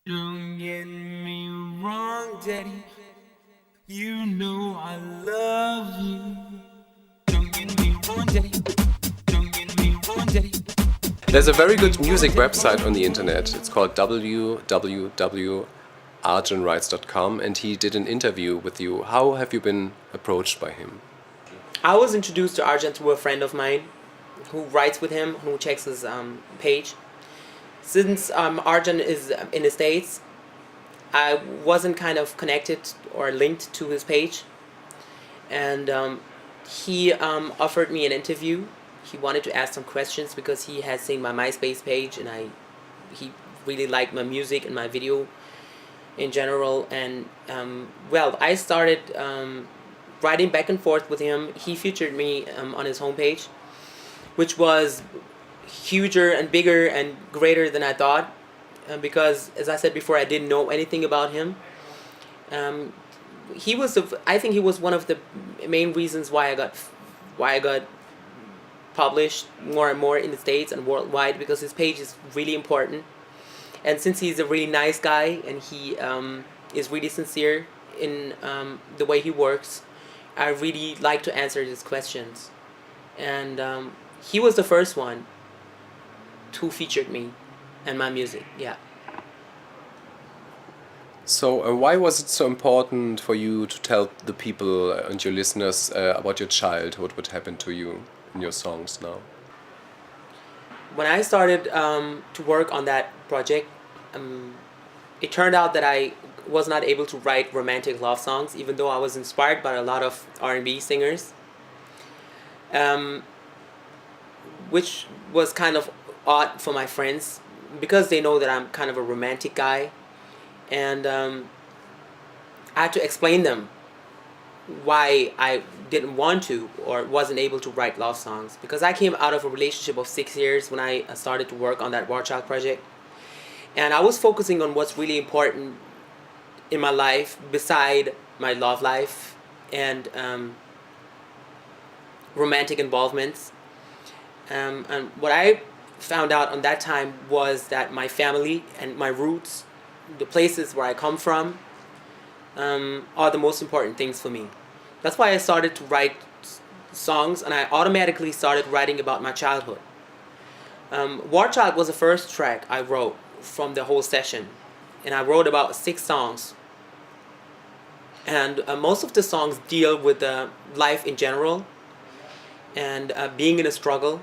Don't get me wrong, Daddy. You know I love you. Don't get me wrong, Daddy. Don't get me wrong, Daddy. There's a very good music website on the internet. It's called www.arjanwrites.com, and he did an interview with you. How have you been approached by him? I was introduced to Arjan through a friend of mine who writes with him, who checks his page. Since Arjan is in the States, I wasn't kind of connected or linked to his page. And he offered me an interview. He wanted to ask some questions because he had seen my MySpace page, and he really liked my music and my video in general. And well, I started writing back and forth with him. He featured me on his homepage, which was huger and bigger and greater than I thought, because, as I said before, I didn't know anything about him. I think he was one of the main reasons why I got published more and more in the States and worldwide, because his page is really important. And since he's a really nice guy and he is really sincere in the way he works, I really like to answer his questions. And he was the first one who featured me and my music, yeah. So, why was it so important for you to tell the people and your listeners about your childhood, what happened to you in your songs now? When I started to work on that project, it turned out that I was not able to write romantic love songs, even though I was inspired by a lot of R&B singers, which was kind of odd for my friends because they know that I'm kind of a romantic guy. And I had to explain them why I didn't want to or wasn't able to write love songs, because I came out of a relationship of 6 years when I started to work on that Warchild project, and I was focusing on what's really important in my life beside my love life and romantic involvements. And what I found out on that time was that my family and my roots, the places where I come from, are the most important things for me. That's why I started to write songs, and I automatically started writing about my childhood. Warchild was the first track I wrote from the whole session, and I wrote about 6 songs. And most of the songs deal with life in general and being in a struggle.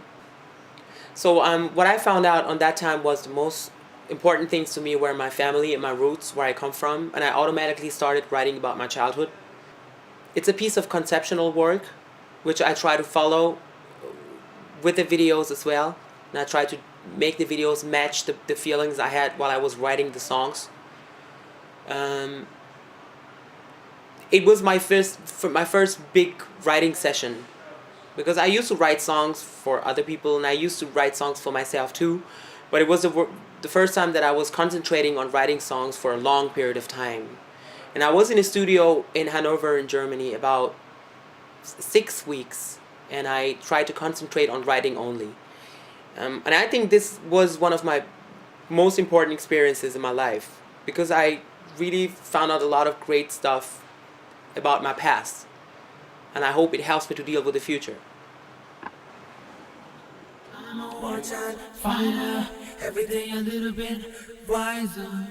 So what I found out on that time was the most important things to me were my family and my roots, where I come from, and I automatically started writing about my childhood. It's a piece of conceptual work, which I try to follow with the videos as well, and I try to make the videos match the feelings I had while I was writing the songs. It was my first big writing session, because I used to write songs for other people and I used to write songs for myself too, but it was the first time that I was concentrating on writing songs for a long period of time. And I was in a studio in Hanover in Germany about 6 weeks, and I tried to concentrate on writing only. And I think this was one of my most important experiences in my life, because I really found out a lot of great stuff about my past, and I hope it helps me to deal with the future. I'm a wartime fighter, every day a little bit wiser.